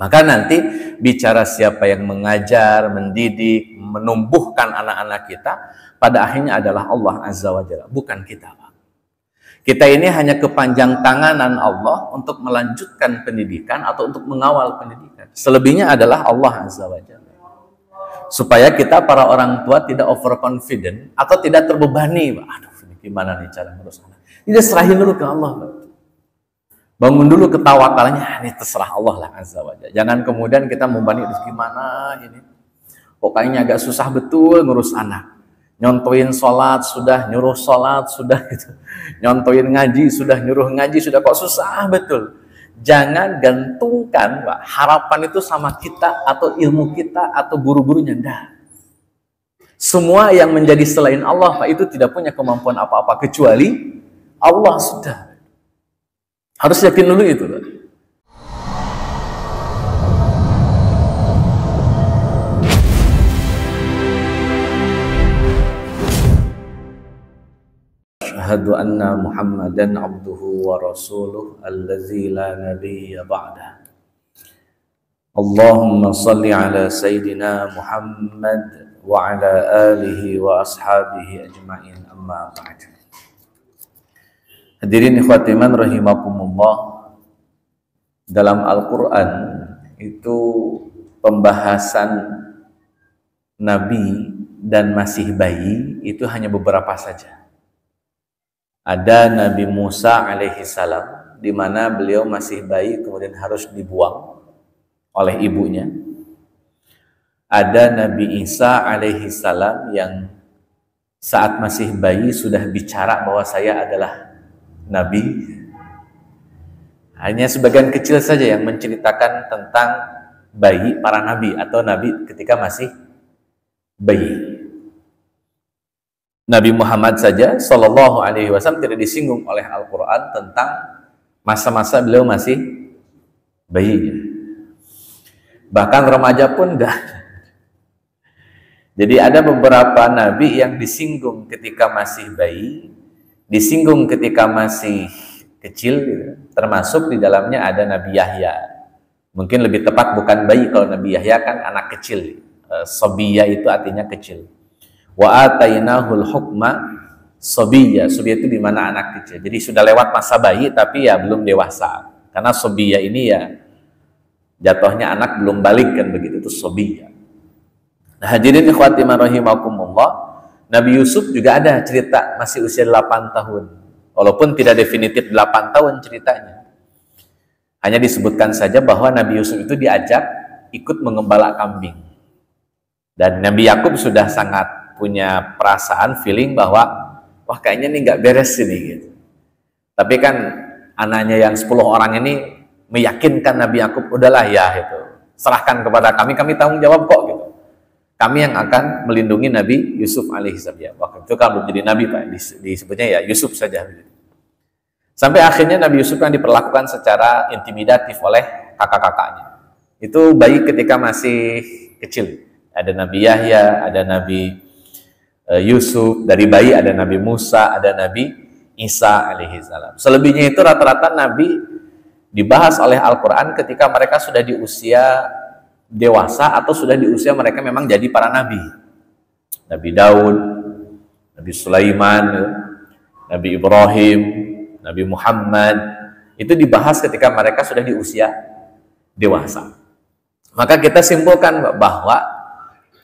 Maka nanti bicara siapa yang mengajar, mendidik, menumbuhkan anak-anak kita, pada akhirnya adalah Allah Azza wa Jalla, bukan kita, Pak. Kita ini hanya kepanjang tanganan Allah untuk melanjutkan pendidikan atau untuk mengawal pendidikan. Selebihnya adalah Allah Azza wa Jalla. Supaya kita para orang tua tidak overconfident atau tidak terbebani, Pak. Aduh, gimana nih cara ngurus anak? Ini serahin dulu ke Allah, Pak. Bangun dulu ketawakalnya, ini terserah Allah lah Azza wa Jalla. Jangan kemudian kita membanding gimana ini. Pokoknya agak susah betul ngurus anak. Nyontoin sholat sudah, nyuruh sholat sudah gitu. Nyontoin ngaji sudah, nyuruh ngaji sudah, kok susah betul. Jangan gantungkan, Pak, harapan itu sama kita atau ilmu kita atau guru-gurunya. Enggak. Semua yang menjadi selain Allah, Pak, itu tidak punya kemampuan apa-apa kecuali Allah sudah. Harus yakin dulu itu, Pak. Asyhadu anna Muhammadan abduhu wa rasuluh allazi la nabiyya ba'dah. Allahumma salli ala Sayyidina Muhammad wa ala alihi wa ashabihi ajma'in, amma ba'd. Hadirin ikhwati iman rahimakumullah, dalam Al-Quran itu pembahasan Nabi dan masih bayi itu hanya beberapa saja. Ada Nabi Musa alaihi salam, di mana beliau masih bayi kemudian harus dibuang oleh ibunya. Ada Nabi Isa alaihi salam yang saat masih bayi sudah bicara bahwa saya adalah Nabi. Hanya sebagian kecil saja yang menceritakan tentang bayi para nabi atau nabi ketika masih bayi. Nabi Muhammad saja Shallallahu Alaihi Wasallam tidak disinggung oleh Al-Quran tentang masa-masa beliau masih bayi. Bahkan remaja pun dah. Jadi ada beberapa nabi yang disinggung ketika masih bayi, disinggung ketika masih kecil, termasuk di dalamnya ada Nabi Yahya. Mungkin lebih tepat bukan bayi, kalau Nabi Yahya kan anak kecil. Sobiyya itu artinya kecil. Wa atainahul hukma sobiyya. Sobiyya itu di mana anak kecil. Jadi sudah lewat masa bayi tapi ya belum dewasa. Karena sobiyya ini ya jatuhnya anak belum balik kan begitu, itu sobiyya. Nah, hadirin ikhwati rahimakumullah, Nabi Yusuf juga ada cerita masih usia 8 tahun. Walaupun tidak definitif 8 tahun ceritanya. Hanya disebutkan saja bahwa Nabi Yusuf itu diajak ikut mengembala kambing. Dan Nabi Yakub sudah sangat punya perasaan, feeling bahwa wah kayaknya ini nggak beres ini gitu. Tapi kan anaknya yang 10 orang ini meyakinkan Nabi Yakub, udahlah ya itu, serahkan kepada kami tanggung jawab kok gitu. Kami yang akan melindungi Nabi Yusuf alaihissalam. Ya, waktu itu kan belum jadi Nabi, Pak, disebutnya ya Yusuf saja. Sampai akhirnya Nabi Yusuf kan diperlakukan secara intimidatif oleh kakak-kakaknya. Itu bayi ketika masih kecil. Ada Nabi Yahya, ada Nabi Yusuf, dari bayi ada Nabi Musa, ada Nabi Isa alaihissalam. Selebihnya itu rata-rata Nabi dibahas oleh Al-Quran ketika mereka sudah di usia dewasa atau sudah di usia mereka memang jadi para nabi. Nabi Daud, Nabi Sulaiman, Nabi Ibrahim, Nabi Muhammad, itu dibahas ketika mereka sudah di usia dewasa. Maka kita simpulkan bahwa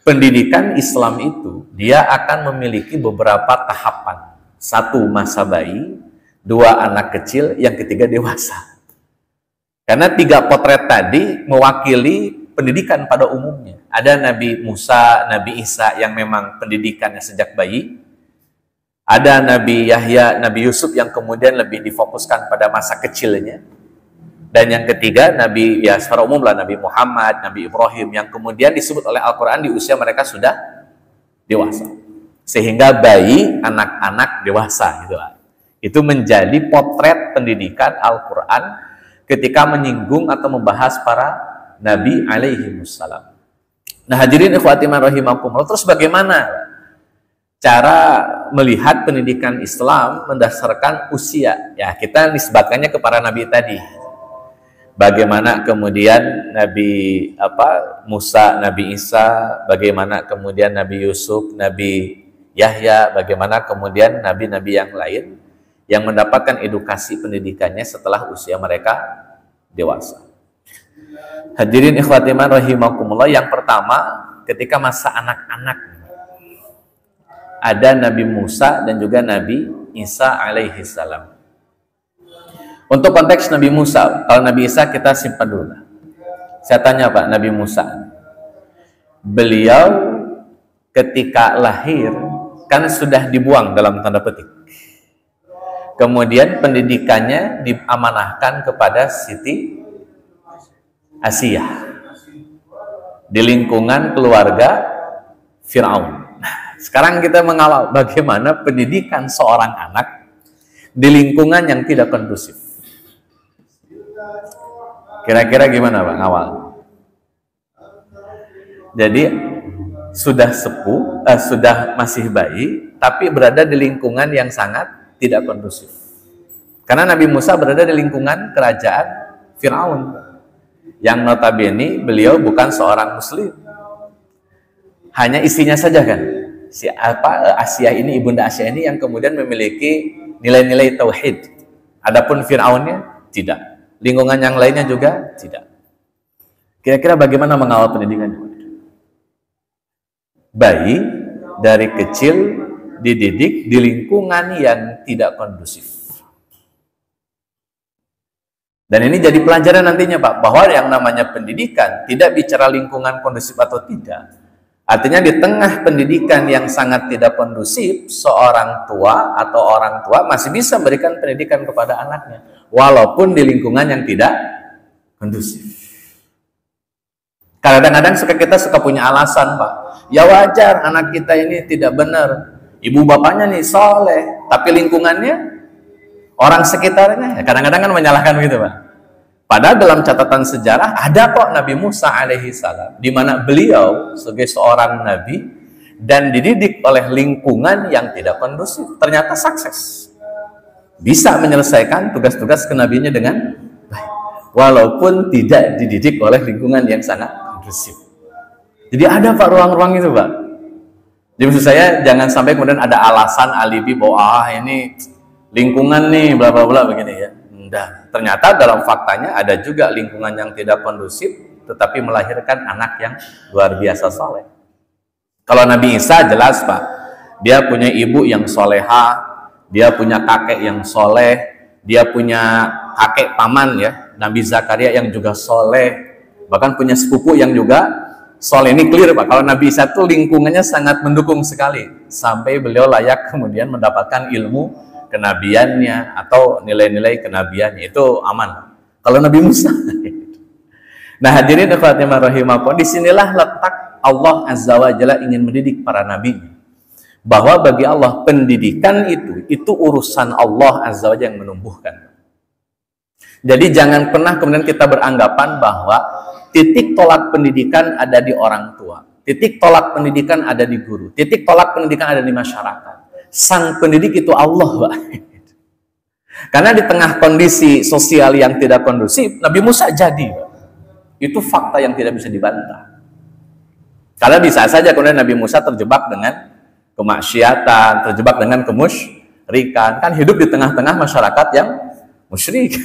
pendidikan Islam itu dia akan memiliki beberapa tahapan. 1 masa bayi, 2 anak kecil, yang ketiga dewasa. Karena 3 potret tadi mewakili pendidikan pada umumnya. Ada Nabi Musa, Nabi Isa yang memang pendidikannya sejak bayi. Ada Nabi Yahya, Nabi Yusuf yang kemudian lebih difokuskan pada masa kecilnya. Dan yang ketiga, Nabi, ya secara umum lah, Nabi Muhammad, Nabi Ibrahim, yang kemudian disebut oleh Al-Quran di usia mereka sudah dewasa. Sehingga bayi, anak-anak, dewasa gitu. Itu menjadi potret pendidikan Al-Quran ketika menyinggung atau membahas para Nabi alaihi wassalam. Nah, hadirin ikhwati rahimakumullah, terus bagaimana cara melihat pendidikan Islam mendasarkan usia? Ya, kita nisbatkannya kepada Nabi tadi. bagaimana kemudian Nabi Musa, Nabi Isa, bagaimana kemudian Nabi Yusuf, Nabi Yahya, bagaimana kemudian nabi-nabi yang lain yang mendapatkan edukasi pendidikannya setelah usia mereka dewasa. Hadirin ikhwati rahimakumullah, yang pertama ketika masa anak-anak ada Nabi Musa dan juga Nabi Isa alaihi salam. Untuk konteks Nabi Musa, kalau Nabi Isa kita simpan dulu. Saya tanya Pak, Nabi Musa, beliau ketika lahir kan sudah dibuang dalam tanda petik. Kemudian pendidikannya diamanahkan kepada Siti Asia di lingkungan keluarga Fir'aun. Nah, sekarang kita mengawal bagaimana pendidikan seorang anak di lingkungan yang tidak kondusif. Kira-kira gimana Pak ngawal? Jadi sudah sepuh, sudah masih bayi, tapi berada di lingkungan yang sangat tidak kondusif. Karena Nabi Musa berada di lingkungan kerajaan Fir'aun, yang notabene beliau bukan seorang muslim. Hanya istrinya saja kan, Asia ini, ibunda Asia ini yang kemudian memiliki nilai-nilai tauhid. Adapun Fir'aunnya tidak. Lingkungan yang lainnya juga tidak. Kira-kira bagaimana mengawal pendidikannya? Bayi dari kecil dididik di lingkungan yang tidak kondusif. Dan ini jadi pelajaran nantinya Pak, bahwa yang namanya pendidikan tidak bicara lingkungan kondusif atau tidak. Artinya di tengah pendidikan yang sangat tidak kondusif, seorang tua atau orang tua masih bisa memberikan pendidikan kepada anaknya, walaupun di lingkungan yang tidak kondusif. Kadang-kadang kita suka punya alasan Pak, ya wajar anak kita ini tidak benar, ibu bapaknya nih soleh, tapi lingkungannya, orang sekitarnya, kadang-kadang kan menyalahkan gitu Pak. Padahal dalam catatan sejarah ada kok Nabi Musa alaihi salam, di mana beliau sebagai seorang nabi dan dididik oleh lingkungan yang tidak kondusif, ternyata sukses, bisa menyelesaikan tugas-tugas kenabiannya dengan baik, walaupun tidak dididik oleh lingkungan yang sangat kondusif. Jadi ada Pak ruang-ruang itu Pak. Jadi maksud saya jangan sampai kemudian ada alasan alibi bahwa ini lingkungan nih bla bla bla begini ya. Enggak. Ternyata dalam faktanya ada juga lingkungan yang tidak kondusif tetapi melahirkan anak yang luar biasa soleh. Kalau Nabi Isa jelas Pak, dia punya ibu yang soleha, dia punya kakek yang soleh, dia punya kakek paman ya, Nabi Zakaria yang juga soleh, bahkan punya sepupu yang juga soleh. Ini clear Pak, kalau Nabi Isa itu lingkungannya sangat mendukung sekali, sampai beliau layak kemudian mendapatkan ilmu kenabiannya atau nilai-nilai kenabiannya, itu aman. Kalau Nabi Musa nah hadirin ikhwati rahimakumullah, disinilah letak Allah Azza wa Jalla ingin mendidik para nabi, bahwa bagi Allah pendidikan itu urusan Allah Azza wa Jalla yang menumbuhkan. Jadi jangan pernah kemudian kita beranggapan bahwa titik tolak pendidikan ada di orang tua, titik tolak pendidikan ada di guru, titik tolak pendidikan ada di masyarakat. Sang pendidik itu Allah Pak. Karena di tengah kondisi sosial yang tidak kondusif, Nabi Musa jadi Pak. Itu fakta yang tidak bisa dibantah. Karena bisa saja kemudian Nabi Musa terjebak dengan kemaksiatan, terjebak dengan kemusyrikan, kan hidup di tengah-tengah masyarakat yang musyrik.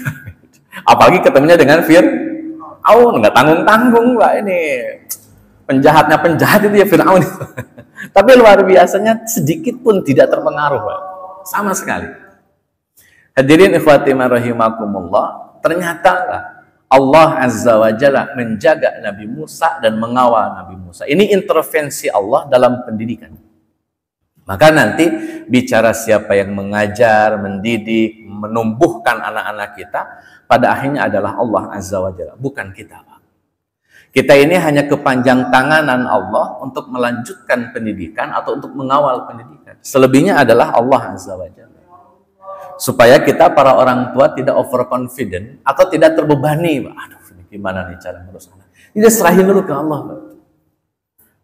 Apalagi ketemunya dengan Fir'aun, nggak tanggung-tanggung Pak, ini penjahatnya penjahat itu ya Fir'aun. Tapi luar biasanya sedikit pun tidak terpengaruh Pak, sama sekali. Hadirin ikhwati rahimakumullah, ternyata Allah Azza wa Jalla menjaga Nabi Musa dan mengawal Nabi Musa. Ini intervensi Allah dalam pendidikan. Maka nanti bicara siapa yang mengajar, mendidik, menumbuhkan anak-anak kita, pada akhirnya adalah Allah Azza wa Jalla, bukan kita Pak. Kita ini hanya kepanjang tanganan Allah untuk melanjutkan pendidikan atau untuk mengawal pendidikan. Selebihnya adalah Allah Azza wa Jalla. Supaya kita para orang tua tidak overconfident atau tidak terbebani. Aduh, ini gimana nih cara ngurus anak? Ini serahin dulu ke Allah. Pak.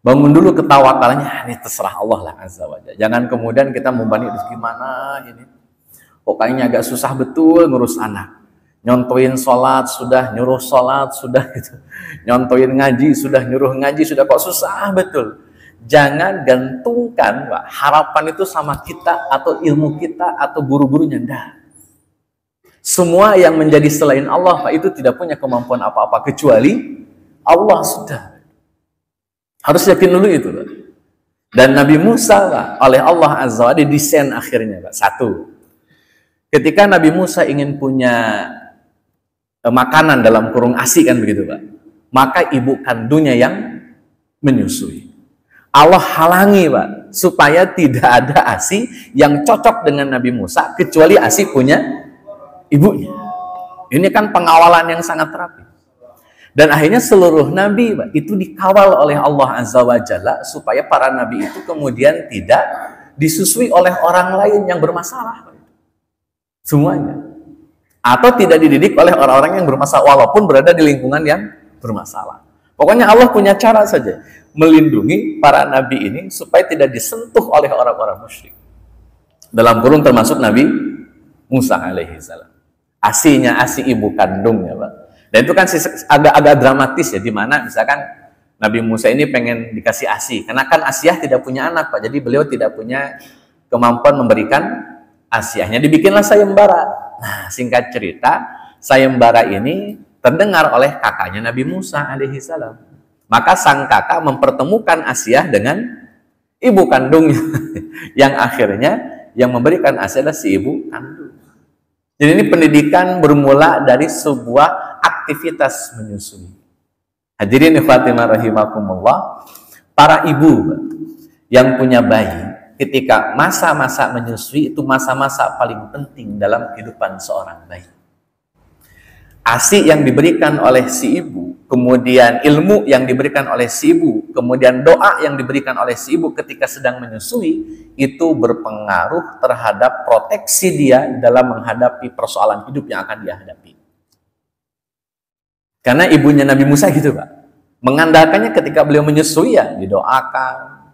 Bangun dulu ketawakalnya, ini terserah Allah lah Azza wa Jalla. Jangan kemudian kita membani, gimana ini? Kok kayaknya agak susah betul ngurus anak. Nyontoin sholat sudah, nyuruh sholat sudah, gitu. Nyontoin ngaji sudah, nyuruh ngaji sudah, kok susah betul. Jangan gantungkan Pak, harapan itu sama kita atau ilmu kita atau guru-gurunya. Enggak. Semua yang menjadi selain Allah Pak, itu tidak punya kemampuan apa-apa kecuali Allah sudah. Harus yakin dulu itu Pak. Dan Nabi Musa Pak, oleh Allah Azza wa Jalla didesain akhirnya Pak. Satu, ketika Nabi Musa ingin punya makanan dalam kurung ASI kan begitu Pak, maka ibu kandungnya yang menyusui. Allah halangi Pak, supaya tidak ada ASI yang cocok dengan Nabi Musa kecuali ASI punya ibunya. Ini kan pengawalan yang sangat rapi. Dan akhirnya seluruh nabi Pak, itu dikawal oleh Allah Azza wa Jalla supaya para nabi itu kemudian tidak disusui oleh orang lain yang bermasalah Pak. Semuanya. Atau tidak dididik oleh orang-orang yang bermasalah walaupun berada di lingkungan yang bermasalah. Pokoknya Allah punya cara saja melindungi para nabi ini supaya tidak disentuh oleh orang-orang musyrik. Dalam kurung termasuk Nabi Musa alaihi salam. Asinya asi ibu kandungnya Pak. Dan itu kan agak dramatis ya, di mana misalkan Nabi Musa ini pengen dikasih asi, karena kan Asiyah tidak punya anak Pak, jadi beliau tidak punya kemampuan memberikan Asiyahnya, dibikinlah sayembara. Nah, singkat cerita, sayembara ini terdengar oleh kakaknya Nabi Musa alaihi salam. Maka sang kakak mempertemukan Asiyah dengan ibu kandungnya, yang akhirnya yang memberikan Asiyah adalah si ibu kandung. Jadi ini pendidikan bermula dari sebuah aktivitas menyusui. Hadirin Fatimah rahimakumullah, para ibu yang punya bayi, ketika masa-masa menyusui itu masa-masa paling penting dalam kehidupan seorang bayi. ASI yang diberikan oleh si ibu, kemudian ilmu yang diberikan oleh si ibu, kemudian doa yang diberikan oleh si ibu ketika sedang menyusui, itu berpengaruh terhadap proteksi dia dalam menghadapi persoalan hidup yang akan dia hadapi. Karena ibunya Nabi Musa gitu Pak, mengandalkannya ketika beliau menyusui ya didoakan,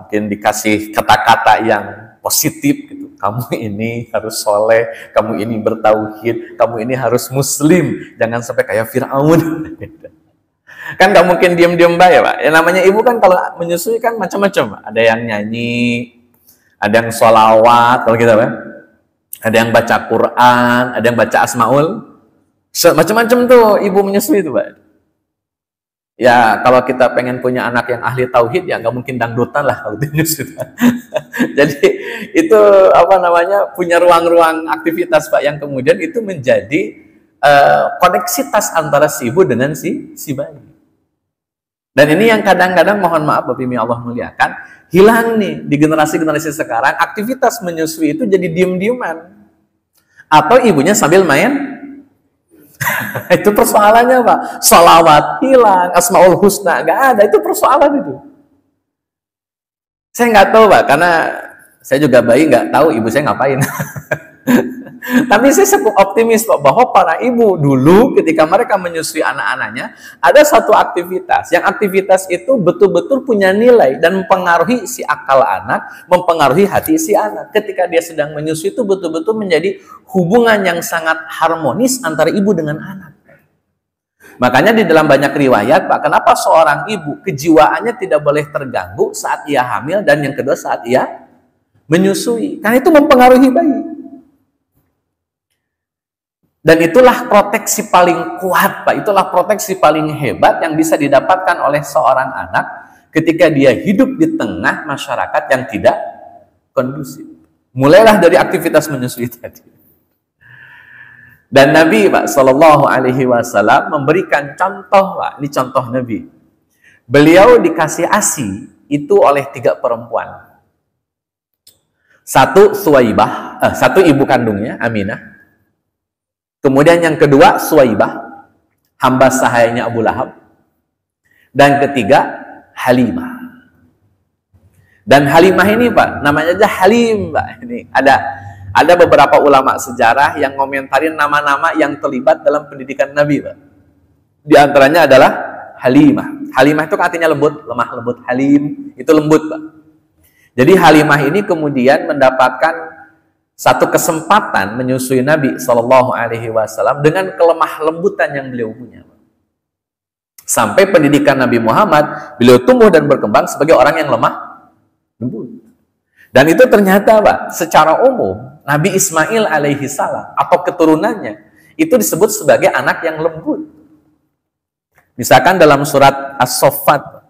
mungkin dikasih kata-kata yang positif gitu. Kamu ini harus soleh, kamu ini bertauhid, kamu ini harus muslim, jangan sampai kayak Fir'aun. Kan nggak mungkin diam-diam baik Pak. Ya namanya ibu kan kalau menyusui kan macam-macam Pak. Ada yang nyanyi, ada yang sholawat kalau kita Pak. Ada yang baca Quran, ada yang baca Asmaul. Macam-macam tuh ibu menyusui itu Pak. Ya kalau kita pengen punya anak yang ahli tauhid ya nggak mungkin dangdutan lah kalau menyusui. Jadi itu punya ruang-ruang aktivitas Pak yang kemudian itu menjadi koneksitas antara si ibu dengan si bayi. Dan ini yang kadang-kadang mohon maaf Bapak Ibu Allah muliakan, hilang nih di generasi-generasi sekarang. Aktivitas menyusui itu jadi diem-dieman atau ibunya sambil main. Itu persoalannya Pak. Sholawat hilang, Asmaul Husna nggak ada, itu persoalan itu. Saya nggak tahu Pak, karena saya juga bayi nggak tahu ibu saya ngapain. Tapi saya cukup optimis Pak, bahwa para ibu dulu ketika mereka menyusui anak-anaknya ada satu aktivitas, yang aktivitas itu betul-betul punya nilai dan mempengaruhi si akal anak, mempengaruhi hati si anak. Ketika dia sedang menyusui itu betul-betul menjadi hubungan yang sangat harmonis antara ibu dengan anak. Makanya di dalam banyak riwayat Pak, kenapa seorang ibu kejiwaannya tidak boleh terganggu saat ia hamil dan yang kedua saat ia menyusui, karena itu mempengaruhi bayi. Dan itulah proteksi paling kuat Pak, itulah proteksi paling hebat yang bisa didapatkan oleh seorang anak ketika dia hidup di tengah masyarakat yang tidak kondusif. Mulailah dari aktivitas menyusui tadi. Dan Nabi Pak Sallallahu Alaihi Wasallam memberikan contoh Pak, ini contoh Nabi. Beliau dikasih ASI itu oleh 3 perempuan. Satu Suwaibah, satu ibu kandungnya Aminah. Kemudian yang kedua Suwaibah, hamba sahayanya Abu Lahab. Dan ketiga Halimah. Dan Halimah ini Pak, namanya aja Halim Pak. Ini ada beberapa ulama sejarah yang komentarin nama-nama yang terlibat dalam pendidikan Nabi Pak. Di antaranya adalah Halimah. Halimah itu artinya lembut, lemah lembut. Halim itu lembut Pak. Jadi Halimah ini kemudian mendapatkan satu kesempatan menyusui Nabi Shallallahu Alaihi Wasallam dengan kelemah lembutan yang beliau punya. Sampai pendidikan Nabi Muhammad, beliau tumbuh dan berkembang sebagai orang yang lemah lembut. Dan itu ternyata, Pak, secara umum Nabi Ismail alaihi salam atau keturunannya itu disebut sebagai anak yang lembut. Misalkan dalam surat As-Saffat,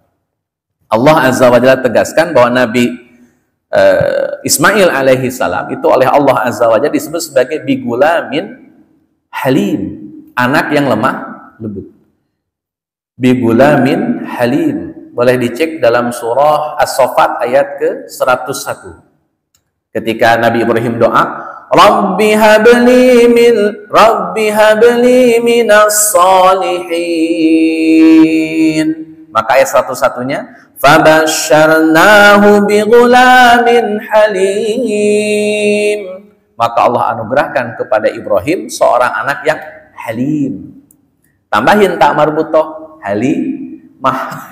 Allah Azza wa Jalla tegaskan bahwa Nabi Ismail alaihi salam itu oleh Allah Azza wa Jalla disebut sebagai bigulamin halim, anak yang lemah lembut. Bigulamin halim. Boleh dicek dalam surah As-Saffat ayat ke-101. Ketika Nabi Ibrahim doa, Rabbi habli minas salihin. Maka ayat 101-nya, fabasyarnahu bigulamin halim. Maka Allah anugerahkan kepada Ibrahim seorang anak yang halim. Tambahin tak marbutoh, halimah.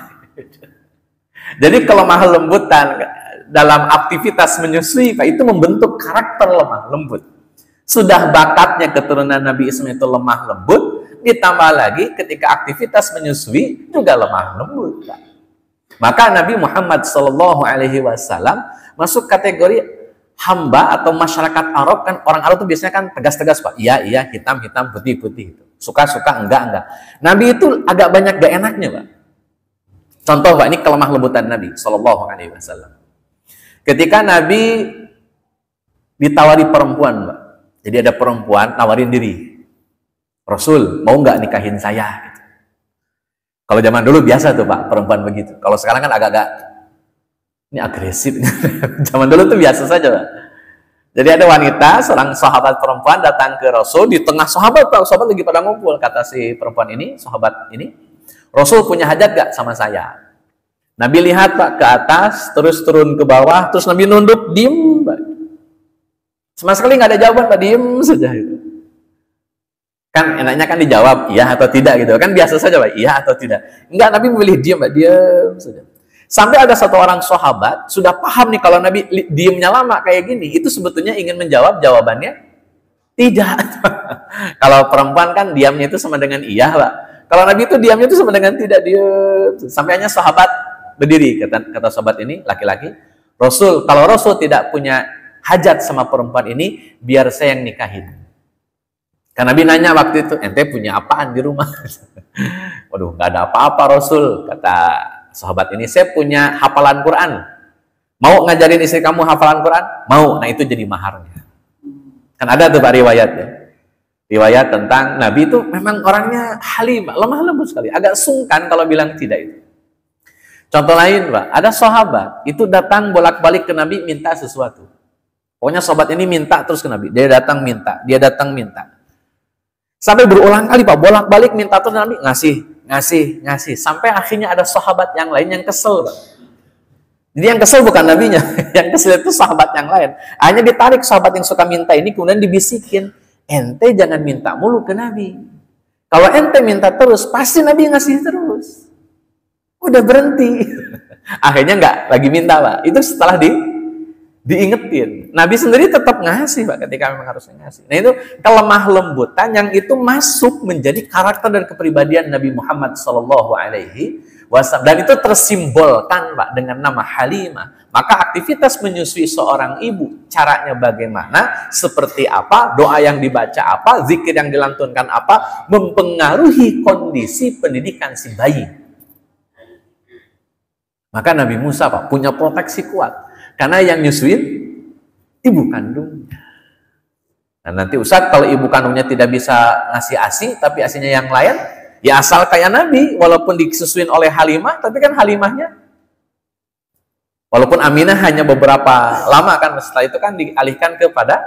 Jadi kelemah lembutan dalam aktivitas menyusui, Pak, itu membentuk karakter lemah lembut. Sudah bakatnya keturunan Nabi Ismail itu lemah lembut, ditambah lagi ketika aktivitas menyusui juga lemah lembut, Pak. Maka Nabi Muhammad Shallallahu Alaihi Wasallam masuk kategori hamba atau masyarakat Arab. Kan orang Arab itu biasanya kan tegas-tegas, Pak. Iya, hitam-hitam, putih-putih. Suka-suka, enggak. Nabi itu agak banyak gak enaknya, Pak. Contoh, Pak, ini kelemah lembutan Nabi Shallallahu Alaihi Wasallam. Ketika Nabi ditawari perempuan, Pak. Jadi ada perempuan nawarin diri. Rasul, mau nggak nikahin saya? Gitu. Kalau zaman dulu biasa tuh, Pak, perempuan begitu. Kalau sekarang kan agak-agak ini agresif. Zaman dulu tuh biasa saja, Pak. Jadi ada wanita, seorang sahabat perempuan datang ke Rasul di tengah sahabat, Pak. Sahabat lagi pada ngumpul. Kata si perempuan ini, sahabat ini, Rasul punya hajat gak sama saya? Nabi lihat, Pak, ke atas, terus turun ke bawah, terus Nabi nunduk, diem, Pak. Sama sekali nggak ada jawaban, Pak, diem saja. Gitu. Kan enaknya kan dijawab, iya atau tidak gitu. Kan biasa saja, Pak, iya atau tidak. Enggak, Nabi memilih diem, Pak, diem saja. Sampai ada satu orang sahabat sudah paham nih kalau Nabi diemnya lama kayak gini, itu sebetulnya ingin menjawab, jawabannya tidak. Kalau perempuan kan diamnya itu sama dengan iya, Pak. Kalau Nabi itu diamnya itu sama dengan tidak, diam. Sampai hanya sahabat berdiri, kata sahabat ini, laki-laki, Rasul, kalau Rasul tidak punya hajat sama perempuan ini, biar saya yang nikahin. Karena Nabi nanya waktu itu, ente punya apaan di rumah? Waduh, nggak ada apa-apa, Rasul, kata sahabat ini, saya punya hafalan Quran. Mau ngajarin istri kamu hafalan Quran? Mau. Nah, itu jadi maharnya. Kan ada tuh, Pak, riwayatnya. Riwayat tentang Nabi itu memang orangnya halim, lemah lembut sekali. Agak sungkan kalau bilang tidak itu. Contoh lain, Pak, ada sahabat itu datang bolak-balik ke Nabi minta sesuatu. Pokoknya sahabat ini minta terus ke Nabi. Dia datang minta, dia datang minta. Sampai berulang kali, Pak, bolak-balik minta terus Nabi, ngasih. Sampai akhirnya ada sahabat yang lain yang kesel, Pak. Jadi yang kesel bukan nabinya, yang kesel itu sahabat yang lain. Hanya ditarik sahabat yang suka minta ini, kemudian dibisikin, ente jangan minta mulu ke Nabi. Kalau ente minta terus, pasti Nabi ngasih terus. Udah berhenti. Akhirnya nggak lagi minta, Pak. Itu setelah diingetin. Nabi sendiri tetap ngasih, Pak, ketika memang harusnya ngasih. Nah, itu kelemah lembutan yang itu masuk menjadi karakter dan kepribadian Nabi Muhammad Sallallahu Alaihi Wasallam. Dan itu tersimbolkan, Pak, dengan nama Halimah. Maka aktivitas menyusui seorang ibu, caranya bagaimana, seperti apa, doa yang dibaca apa, zikir yang dilantunkan apa, mempengaruhi kondisi pendidikan si bayi. Maka Nabi Musa, Pak, punya proteksi kuat. Karena yang nyusuin ibu kandungnya. Nah, nanti Ustadz, kalau ibu kandungnya tidak bisa ngasih ASI, tapi ASInya yang lain, ya asal kayak Nabi, walaupun disusuin oleh Halimah, tapi kan Halimahnya, walaupun Aminah hanya beberapa lama kan, setelah itu kan dialihkan kepada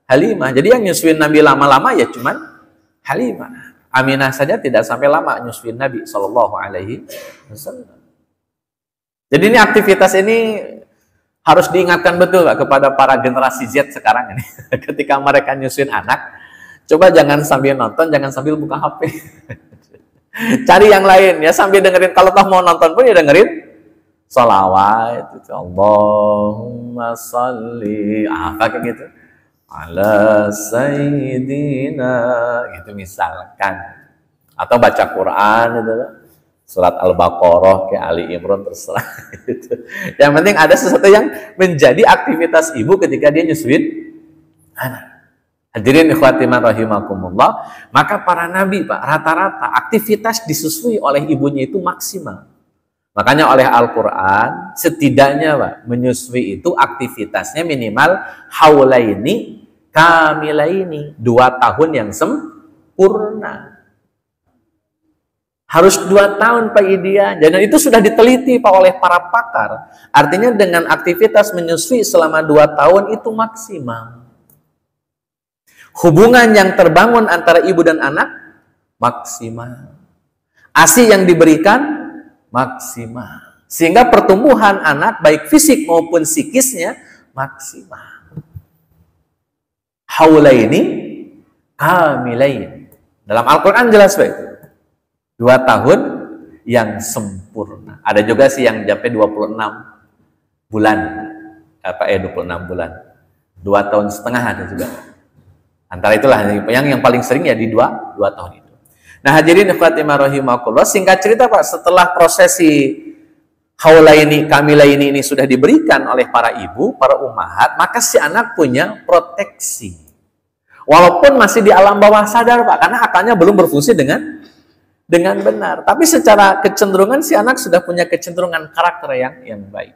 Halimah. Jadi yang nyusuin Nabi lama-lama ya cuman Halimah. Aminah saja tidak sampai lama nyusuin Nabi Shallallahu Alaihi Wasallam. Jadi ini aktivitas ini harus diingatkan betul, Pak, kepada para generasi Z sekarang ini. Ketika mereka nyusuin anak, coba jangan sambil nonton, jangan sambil buka HP. Cari yang lain ya, sambil dengerin. Kalau toh mau nonton pun ya dengerin sholawat, Allahumma sholli, kayak gitu. ala sayyidina, gitu misalkan. Atau baca Quran gitu, surat Al-Baqarah kayak Ali Imran, terserah gitu. Yang penting ada sesuatu yang menjadi aktivitas ibu ketika dia nyusuin anak. Hadirin ikhwati rahimakumullah, maka para nabi Pak rata-rata aktivitas disusui oleh ibunya itu maksimal. Makanya oleh Al-Qur'an setidaknya Pak menyusui itu aktivitasnya minimal haulaini kamilaini, 2 tahun yang sempurna. Harus 2 tahun Pak Idian. Dan itu sudah diteliti Pak oleh para pakar. Artinya dengan aktivitas menyusui selama 2 tahun itu maksimal. Hubungan yang terbangun antara ibu dan anak maksimal. ASI yang diberikan maksimal. Sehingga pertumbuhan anak baik fisik maupun psikisnya maksimal. Haulaini kamilain. Dalam Al-Qur'an jelas Pak itu. 2 tahun yang sempurna. Ada juga sih yang sampai 26 bulan. 26 bulan. 2 tahun setengah ada juga. Antara itulah yang paling sering ya di 2 tahun itu. Nah hadirin ikhwati rahimakumullah, singkat cerita Pak, setelah prosesi haulaini kamilaini ini sudah diberikan oleh para ibu, para ummahat, maka si anak punya proteksi. Walaupun masih di alam bawah sadar Pak, karena akalnya belum berfungsi dengan benar. Tapi secara kecenderungan si anak sudah punya kecenderungan karakter yang baik.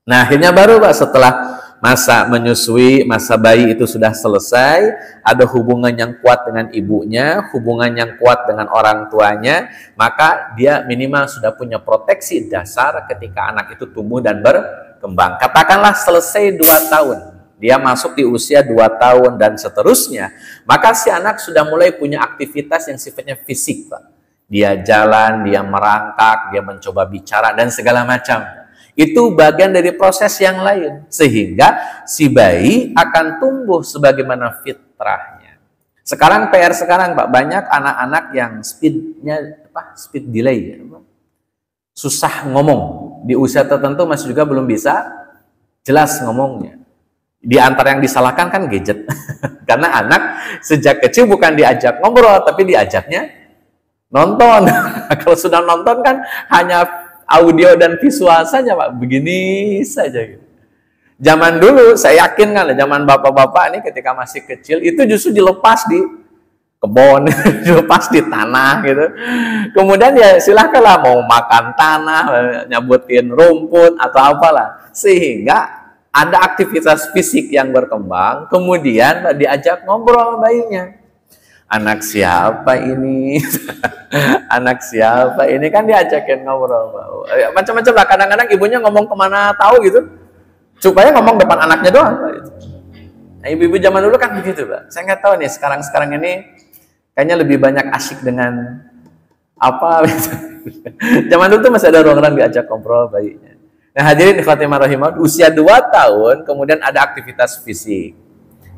Nah akhirnya baru Pak setelah masa menyusui, masa bayi itu sudah selesai, ada hubungan yang kuat dengan ibunya, hubungan yang kuat dengan orang tuanya, maka dia minimal sudah punya proteksi dasar ketika anak itu tumbuh dan berkembang. Katakanlah selesai 2 tahun, dia masuk di usia 2 tahun dan seterusnya, maka si anak sudah mulai punya aktivitas yang sifatnya fisik Pak. Dia jalan, dia merangkak, dia mencoba bicara dan segala macam. Itu bagian dari proses yang lain. Sehingga si bayi akan tumbuh sebagaimana fitrahnya. Sekarang PR sekarang Pak, banyak anak-anak yang speed delay. Susah ngomong. Di usia tertentu masih juga belum bisa jelas ngomongnya. Di antara yang disalahkan kan gadget. Karena anak sejak kecil bukan diajak ngobrol, tapi diajaknya nonton. Kalau sudah nonton kan hanya audio dan visual saja Pak, begini saja gitu. Zaman dulu saya yakin kan, zaman bapak-bapak ini ketika masih kecil itu justru dilepas di kebun, dilepas di tanah gitu. Kemudian ya silahkanlah mau makan tanah, nyabutin rumput atau apalah, sehingga ada aktivitas fisik yang berkembang. Kemudian diajak ngobrol bayinya. Anak siapa ini? Anak siapa ini? Kan diajakin ngobrol. Macam-macam lah. Kadang-kadang ibunya ngomong kemana tahu gitu. Supaya ngomong depan anaknya doang. Nah, ibu-ibu zaman dulu kan begitu Pak. Saya nggak tahu nih sekarang ini kayaknya lebih banyak asyik dengan apa gitu. Zaman dulu tuh masih ada ruang-ruang diajak ngobrol bayinya. Nah hadirin ikhwati rahimah, usia 2 tahun kemudian ada aktivitas fisik.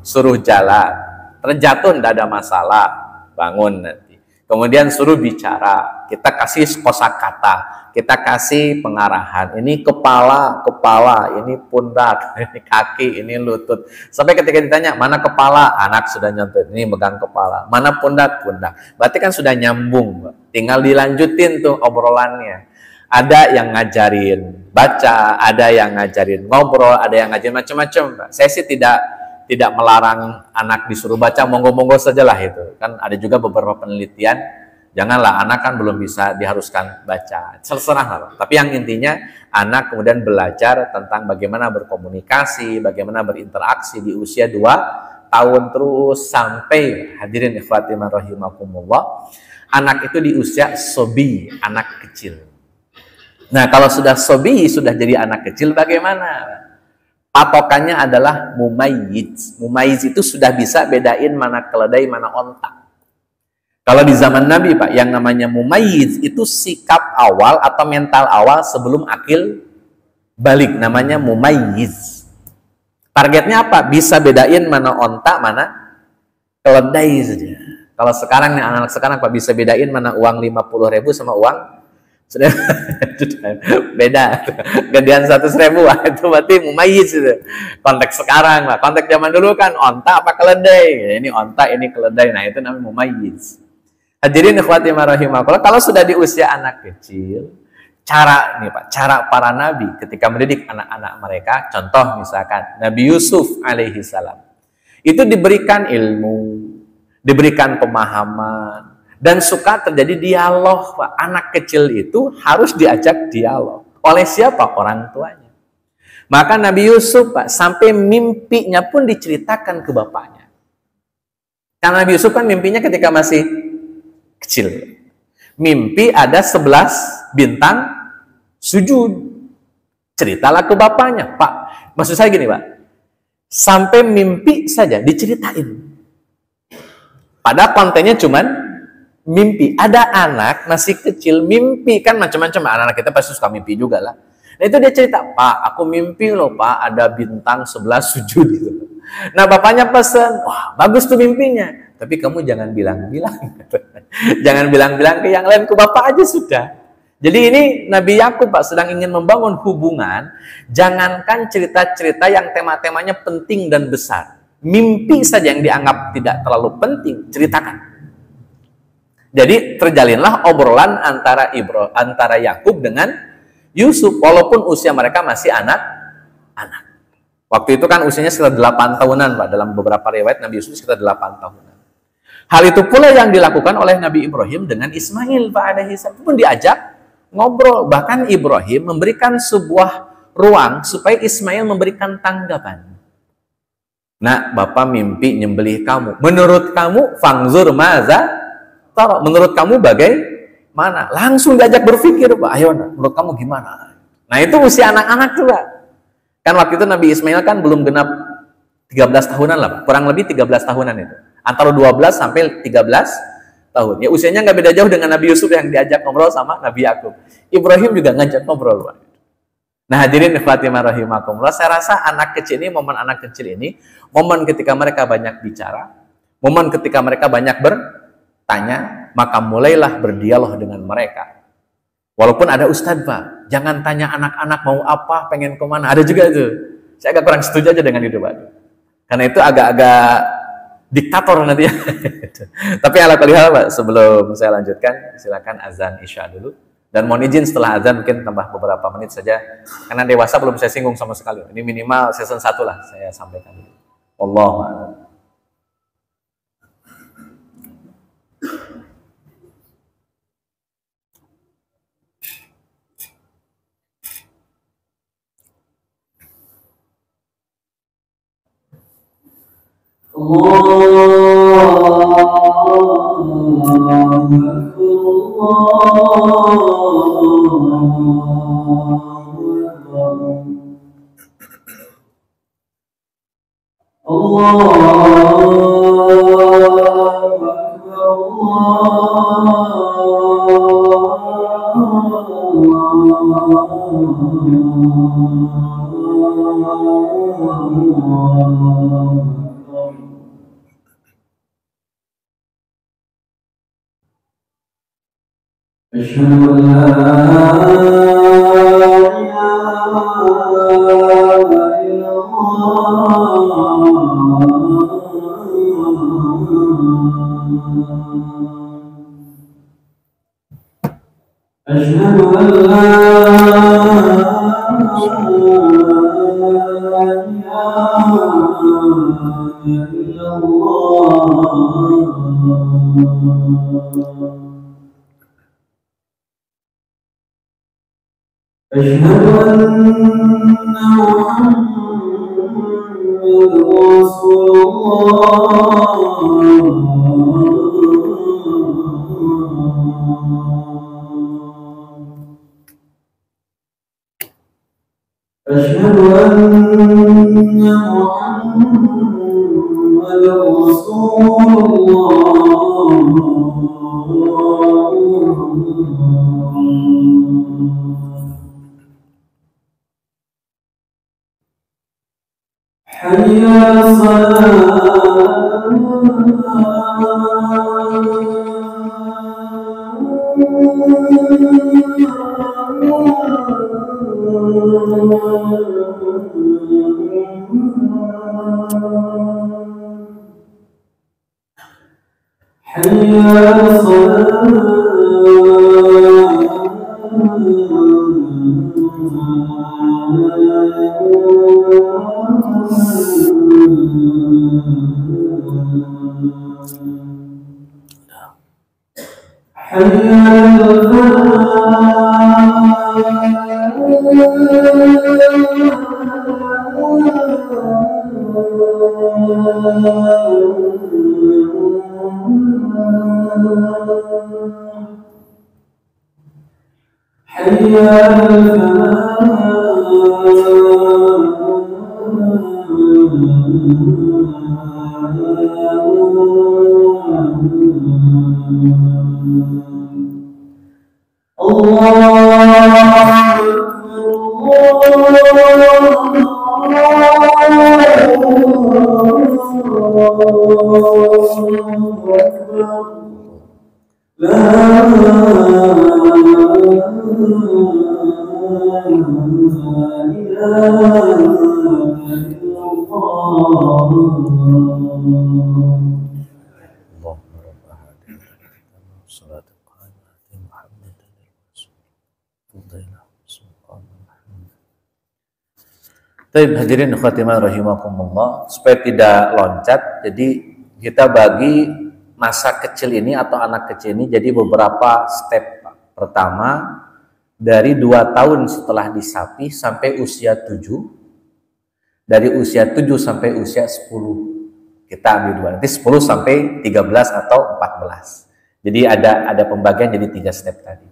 Suruh jalan. Terjatuh tidak ada masalah, bangun nanti. Kemudian suruh bicara, kita kasih kosakata, kita kasih pengarahan. Ini kepala, ini pundak, ini kaki, ini lutut. Sampai ketika ditanya, mana kepala? Anak sudah nyontot, ini megang kepala. Mana pundak? Berarti kan sudah nyambung. Tinggal dilanjutin tuh obrolannya. Ada yang ngajarin baca, ada yang ngajarin ngobrol, ada yang ngajarin macam-macam. Saya sih tidak melarang anak disuruh baca, monggo-monggo sajalah itu. Kan ada juga beberapa penelitian, janganlah anak kan belum bisa diharuskan baca. Terserah lah. Tapi yang intinya anak kemudian belajar tentang bagaimana berkomunikasi, bagaimana berinteraksi di usia 2 tahun terus sampai hadirin ikhwati rahimakumullah. Anak itu di usia sobi, anak kecil. Nah, kalau sudah sobi, sudah jadi anak kecil bagaimana? Patokannya adalah mumayyiz. Mumayyiz itu sudah bisa bedain mana keledai, mana onta. Kalau di zaman Nabi Pak, yang namanya mumayyiz itu sikap awal atau mental awal sebelum akil balik. Namanya mumayyiz. Targetnya apa? Bisa bedain mana onta, mana keledai saja. Kalau sekarang nih anak-anak sekarang Pak bisa bedain mana uang 50.000 sama uang Beda. Gedean 100.000 itu berarti mumayyiz itu. Konteks sekarang lah. Konteks zaman dulu kan onta apa keledai. Ini onta, ini keledai. Nah, itu namanya mumayyiz. Hadirin ikhwati rahimakumullah, kalau sudah di usia anak kecil, cara para nabi ketika mendidik anak-anak mereka, contoh misalkan Nabi Yusuf alaihi salam. Itu diberikan ilmu, diberikan pemahaman, dan suka terjadi dialog, Pak. Anak kecil itu harus diajak dialog. Oleh siapa? Orang tuanya. Maka Nabi Yusuf, Pak, sampai mimpinya pun diceritakan ke bapaknya. Karena Nabi Yusuf kan mimpinya ketika masih kecil. Mimpi ada 11 bintang sujud. Ceritalah ke bapaknya. Pak, maksud saya gini, Pak. Sampai mimpi saja diceritain. Padahal kontennya cuman mimpi. Ada anak masih kecil mimpi, kan macam-macam. Anak-anak kita pasti suka mimpi juga lah. Nah itu dia cerita, Pak, aku mimpi loh Pak, ada bintang 11 sujud gitu. Nah bapaknya pesan, wah bagus tuh mimpinya, tapi kamu jangan bilang-bilang. Jangan bilang-bilang ke yang lain, ke bapak aja sudah. Jadi ini Nabi Yakub, Pak, sedang ingin membangun hubungan. Jangankan cerita-cerita yang tema-temanya penting dan besar. Mimpi saja yang dianggap tidak terlalu penting, ceritakan. Jadi terjalinlah obrolan antara Yakub dengan Yusuf, walaupun usia mereka masih anak-anak. Waktu itu kan usianya sekitar 8 tahunan, Pak. Dalam beberapa riwayat Nabi Yusuf sekitar 8 tahunan. Hal itu pula yang dilakukan oleh Nabi Ibrahim dengan Ismail, Pak, alaihi salam, pun diajak ngobrol. Bahkan Ibrahim memberikan sebuah ruang supaya Ismail memberikan tanggapan. Nah, Bapak mimpi nyembelih kamu. Menurut kamu, fangzur maza tara. Menurut kamu bagaimana? Langsung diajak berpikir, Pak. Ayo, menurut kamu gimana? Nah, itu usia anak-anak tuh, Pak. Kan waktu itu Nabi Ismail kan belum genap 13 tahunan lah, Pak. Kurang lebih 13 tahunan itu. Antara 12 sampai 13 tahun. Ya usianya nggak beda jauh dengan Nabi Yusuf yang diajak ngobrol sama Nabi Yakub. Ibrahim juga ngajak ngobrol, Pak. Nah, hadirin Fatimah rahimakumullah, saya rasa anak kecil ini, momen anak kecil ini, momen ketika mereka banyak bicara, momen ketika mereka banyak bertanya, maka mulailah berdialog dengan mereka. Walaupun ada ustadz, Pak, jangan tanya anak-anak mau apa, pengen kemana, ada juga itu. Saya agak kurang setuju aja dengan itu, Pak. Karena itu agak-agak diktator nanti ya. Tapi ala kulli hal, Pak, sebelum saya lanjutkan, silakan azan isya dulu. Dan mohon izin setelah azan mungkin tambah beberapa menit saja. Karena dewasa belum saya singgung sama sekali. Ini minimal season 1 lah saya sampaikan dulu. Wallahu a'lam. Baik, hadirin khatimah rahimakumullah, supaya tidak loncat, jadi kita bagi masa kecil ini atau anak kecil ini jadi beberapa step. Pertama, dari 2 tahun setelah disapi sampai usia 7, dari usia 7 sampai usia 10. Kita ambil 2, nanti 10 sampai 13 atau 14. Jadi ada pembagian jadi 3 step tadi.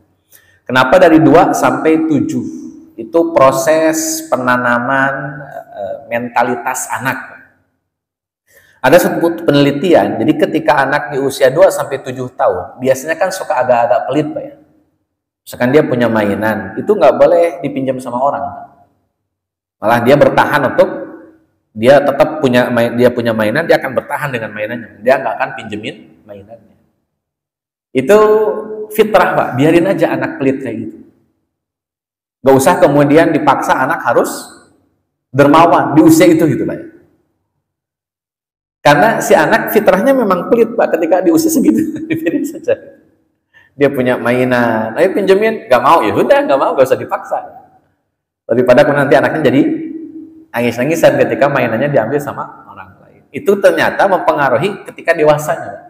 Kenapa dari 2 sampai 7? Itu proses penanaman mentalitas anak. Ada suatu penelitian, jadi ketika anak di usia 2 sampai 7 tahun, biasanya kan suka agak-agak pelit, Pak ya. Misalkan dia punya mainan, itu nggak boleh dipinjam sama orang. Malah dia bertahan untuk, dia tetap punya mainan, dia akan bertahan dengan mainannya. Dia nggak akan pinjemin mainannya. Itu fitrah, Pak. Biarin aja anak pelit kayak gitu. Gak usah kemudian dipaksa anak harus dermawan di usia itu gitu, Pak. Karena si anak fitrahnya memang pelit, Pak, ketika di usia segitu. Dibiarin saja. Dia punya mainan, ayo pinjemin, gak mau, ya udah gak mau, gak usah dipaksa. Daripada nanti anaknya jadi nangis-nangisan ketika mainannya diambil sama orang lain. Itu ternyata mempengaruhi ketika dewasanya, Pak.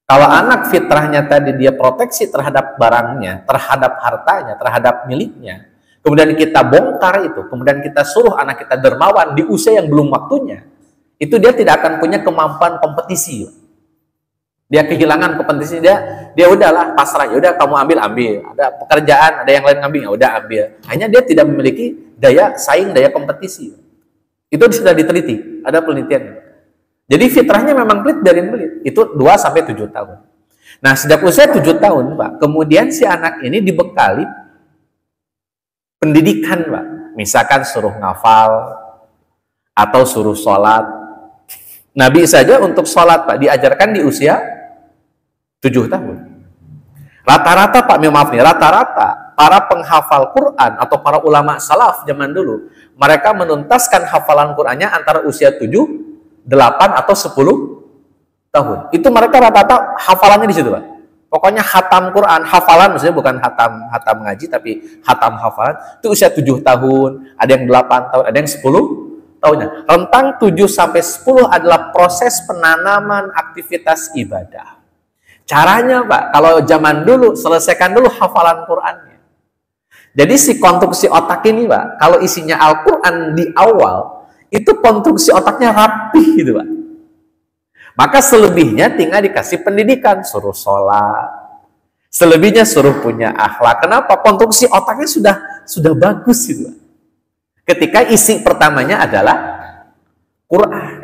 Kalau anak fitrahnya tadi dia proteksi terhadap barangnya, terhadap hartanya, terhadap miliknya, kemudian kita bongkar itu, kemudian kita suruh anak kita dermawan di usia yang belum waktunya, itu dia tidak akan punya kemampuan kompetisi. Dia kehilangan kompetisi, dia udahlah pasrah, ya udah kamu ambil, ada pekerjaan, ada yang lain ngambil, ya udah ambil. Hanya dia tidak memiliki daya saing, daya kompetisi. Itu sudah diteliti, ada penelitian. Jadi fitrahnya memang pelit, biarin pelit. Itu 2 sampai 7 tahun. Nah, sejak usia 7 tahun, Pak, kemudian si anak ini dibekali pendidikan, Pak. Misalkan suruh ngafal atau suruh sholat. Nabi saja untuk sholat, Pak, diajarkan di usia 7 tahun. Rata-rata, Pak, maaf nih, rata-rata para penghafal Quran atau para ulama salaf zaman dulu, mereka menuntaskan hafalan Qurannya antara usia 7, 8 atau 10 tahun. Itu mereka rata-rata hafalannya di situ, Pak. Pokoknya hatam Quran, hafalan maksudnya bukan hatam ngaji, tapi hatam hafalan. Itu usia 7 tahun, ada yang 8 tahun, ada yang 10 tahunnya. Rentang 7 sampai 10 adalah proses penanaman aktivitas ibadah. Caranya, Pak, kalau zaman dulu, selesaikan dulu hafalan Qurannya. Jadi si konstruksi otak ini, Pak, kalau isinya Al-Quran di awal, itu konstruksi otaknya rapih gitu, Pak. Maka selebihnya tinggal dikasih pendidikan, suruh sholat, selebihnya suruh punya akhlak. Kenapa? Konstruksi otaknya sudah bagus gitu, Pak. Ketika isi pertamanya adalah Quran.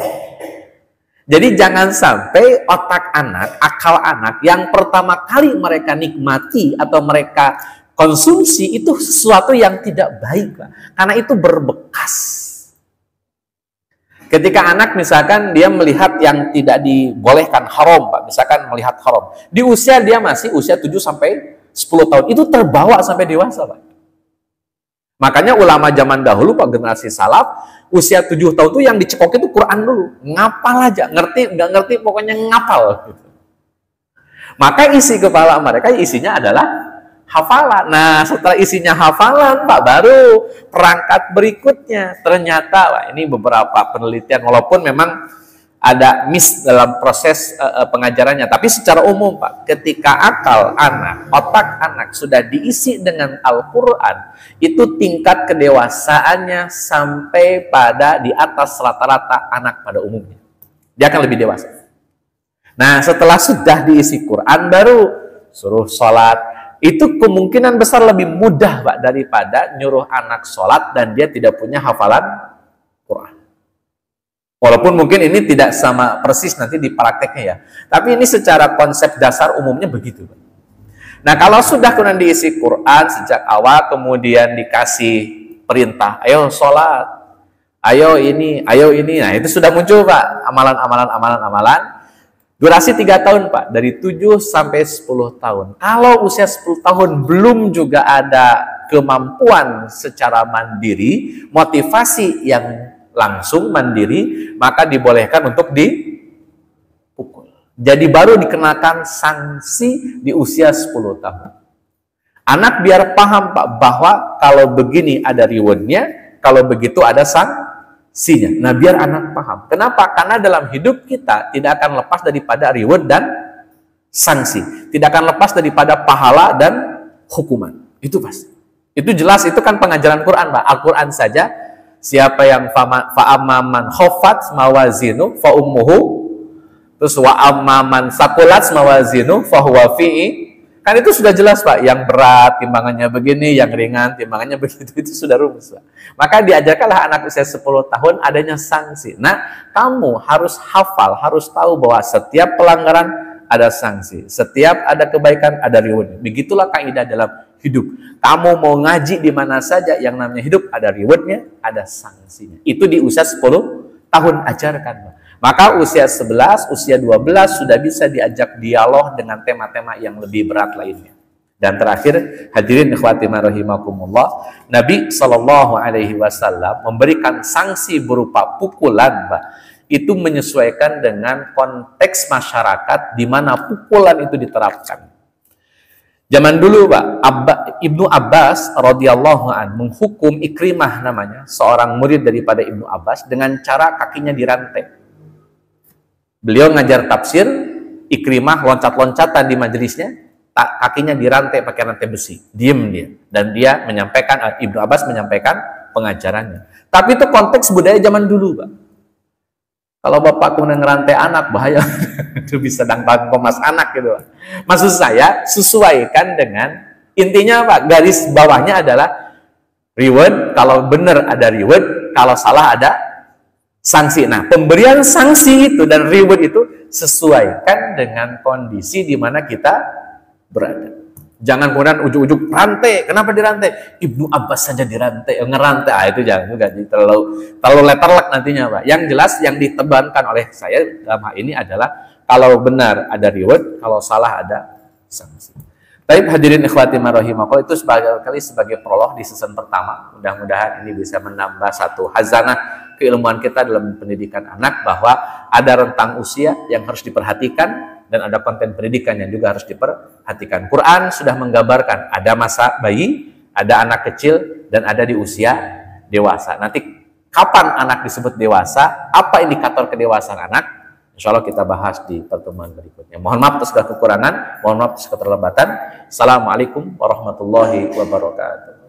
Jadi jangan sampai otak anak, akal anak yang pertama kali mereka nikmati atau mereka konsumsi itu sesuatu yang tidak baik, Pak. Karena itu berbekas. Ketika anak misalkan dia melihat yang tidak dibolehkan, haram, Pak, misalkan melihat haram. Di usia dia masih usia 7 sampai 10 tahun itu terbawa sampai dewasa, Pak. Makanya ulama zaman dahulu, Pak, generasi salaf, usia 7 tahun itu yang dicekok itu Quran dulu. Ngapal aja, ngerti, nggak ngerti, pokoknya ngapal. Maka isi kepala mereka isinya adalah hafalan. Nah, setelah isinya hafalan, Pak, baru perangkat berikutnya. Ternyata, Pak, ini beberapa penelitian, walaupun memang ada miss dalam proses pengajarannya. Tapi secara umum, Pak, ketika akal anak, otak anak sudah diisi dengan Al-Quran, itu tingkat kedewasaannya sampai pada di atas rata-rata anak pada umumnya. Dia akan lebih dewasa. Nah, setelah sudah diisi Quran, baru suruh sholat. Itu kemungkinan besar lebih mudah, Pak, daripada nyuruh anak sholat dan dia tidak punya hafalan Quran. Walaupun mungkin ini tidak sama persis nanti di prakteknya ya. Tapi ini secara konsep dasar umumnya begitu. Nah, kalau sudah kemudian diisi Quran sejak awal, kemudian dikasih perintah, ayo sholat, ayo ini. Nah, itu sudah muncul, Pak, amalan. Durasi 3 tahun, Pak, dari 7 sampai 10 tahun. Kalau usia 10 tahun belum juga ada kemampuan secara mandiri, motivasi yang langsung mandiri, maka dibolehkan untuk dipukul. Jadi baru dikenakan sanksi di usia 10 tahun. Anak biar paham, Pak, bahwa kalau begini ada rewardnya, kalau begitu ada sanksinya. Nah, biar anak paham. Kenapa? Karena dalam hidup kita tidak akan lepas daripada reward dan sanksi. Tidak akan lepas daripada pahala dan hukuman. Itu pasti. Itu jelas, itu kan pengajaran Quran, Pak. Al-Quran saja, siapa yang fa'amman khofat mawazinu fa'ummuhu, terus wa'amman sakulat mawazinu fahuwa fi'i, kan itu sudah jelas, Pak, yang berat timbangannya begini, yang ringan timbangannya begitu, itu sudah rumus, Pak. Maka diajarkanlah anak usia 10 tahun adanya sanksi. Nah, kamu harus hafal, harus tahu bahwa setiap pelanggaran ada sanksi, setiap ada kebaikan ada reward. Begitulah kaidah dalam hidup. Kamu mau ngaji di mana saja, yang namanya hidup ada rewardnya, ada sanksinya. Itu di usia 10 tahun ajarkan. Maka usia 11, usia 12 sudah bisa diajak dialog dengan tema-tema yang lebih berat lainnya. Dan terakhir, hadirin ikhwati rahimakumullah, Nabi SAW memberikan sanksi berupa pukulan, Pak. Itu menyesuaikan dengan konteks masyarakat di mana pukulan itu diterapkan. Zaman dulu, Pak, Ibnu Abbas radhiyallahu an menghukum Ikrimah namanya, seorang murid daripada Ibnu Abbas, dengan cara kakinya dirantai. Beliau ngajar tafsir, Ikrimah loncat-loncatan di majelisnya, kakinya dirantai pakai rantai besi. Diem dia. Dan dia menyampaikan, Ibnu Abbas menyampaikan pengajarannya. Tapi itu konteks budaya zaman dulu, Pak. Kalau bapak kemudian ngerantai anak, bahaya. Itu bisa dangkal komas anak gitu, Pak. Maksud saya, sesuaikan dengan intinya, Pak, garis bawahnya adalah reward, kalau benar ada reward, kalau salah ada sanksi. Nah, pemberian sanksi itu dan reward itu sesuaikan dengan kondisi di mana kita berada. Jangan kemudian ujuk-ujuk rantai. Kenapa dirantai? Ibnu Abbas saja dirantai, ngerantai. Itu jangan juga, terlalu letterlek nantinya, Pak. Yang jelas yang ditebankan oleh saya dalam hal ini adalah kalau benar ada reward, kalau salah ada sanksi. Baik, hadirin ikhwati rahimakumullah, itu sebagai prolog di season pertama. Mudah-mudahan ini bisa menambah satu hazanah keilmuan kita dalam pendidikan anak, bahwa ada rentang usia yang harus diperhatikan dan ada konten pendidikan yang juga harus diperhatikan. Quran sudah menggambarkan ada masa bayi, ada anak kecil, dan ada di usia dewasa. Nanti kapan anak disebut dewasa, apa indikator kedewasaan anak, insya Allah kita bahas di pertemuan berikutnya. Mohon maaf atas segala kekurangan, mohon maaf atas keterlambatan. Assalamualaikum warahmatullahi wabarakatuh.